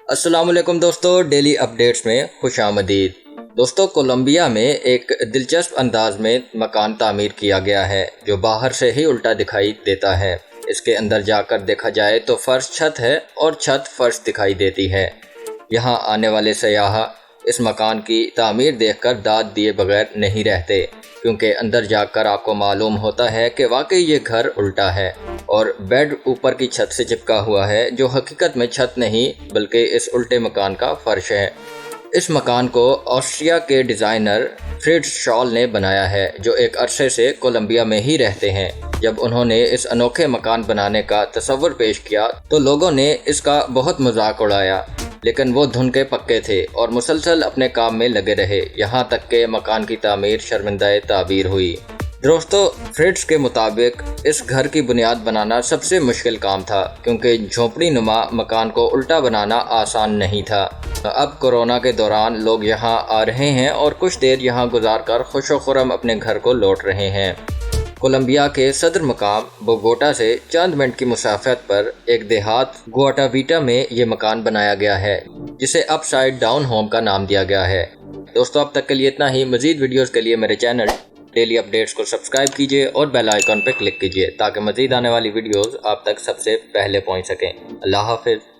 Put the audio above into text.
السلام علیکم دوستو، ڈیلی اپڈیٹس میں خوش آمدید۔ دوستو، کولمبیا میں ایک دلچسپ انداز میں مکان تعمیر کیا گیا ہے جو باہر سے ہی الٹا دکھائی دیتا ہے۔ اس کے اندر جا کر دیکھا جائے تو فرش چھت ہے اور چھت فرش دکھائی دیتی ہے۔ یہاں آنے والے سیاح اس مکان کی تعمیر دیکھ کر داد دیے بغیر نہیں رہتے، کیونکہ اندر جا کر آپ کو معلوم ہوتا ہے کہ واقعی یہ گھر الٹا ہے اور بیڈ اوپر کی چھت سے چپکا ہوا ہے، جو حقیقت میں چھت نہیں بلکہ اس الٹے مکان کا فرش ہے۔ اس مکان کو آسٹریا کے ڈیزائنر فریٹز شال نے بنایا ہے، جو ایک عرصے سے کولمبیا میں ہی رہتے ہیں۔ جب انہوں نے اس انوکھے مکان بنانے کا تصور پیش کیا تو لوگوں نے اس کا بہت مذاق اڑایا، لیکن وہ دھن کے پکے تھے اور مسلسل اپنے کام میں لگے رہے، یہاں تک کہ مکان کی تعمیر شرمندہ تعبیر ہوئی۔ دوستو، فریٹز کے مطابق اس گھر کی بنیاد بنانا سب سے مشکل کام تھا، کیونکہ جھونپڑی نما مکان کو الٹا بنانا آسان نہیں تھا۔ اب کورونا کے دوران لوگ یہاں آ رہے ہیں اور کچھ دیر یہاں گزار کر خوش و خرم اپنے گھر کو لوٹ رہے ہیں۔ کولمبیا کے صدر مقام بوگوٹا سے چند منٹ کی مسافت پر ایک دیہات گواٹاویٹا میں یہ مکان بنایا گیا ہے، جسے اپ سائڈ ڈاؤن ہوم کا نام دیا گیا ہے۔ دوستو، اب تک کے لیے اتنا ہی۔ مزید ویڈیوز کے لیے میرے چینل ڈیلی اپڈیٹس کو سبسکرائب کیجیے اور بیل آئیکن پر کلک کیجیے تاکہ مزید آنے والی ویڈیوز آپ تک سب سے پہلے پہنچ سکیں۔ اللہ حافظ۔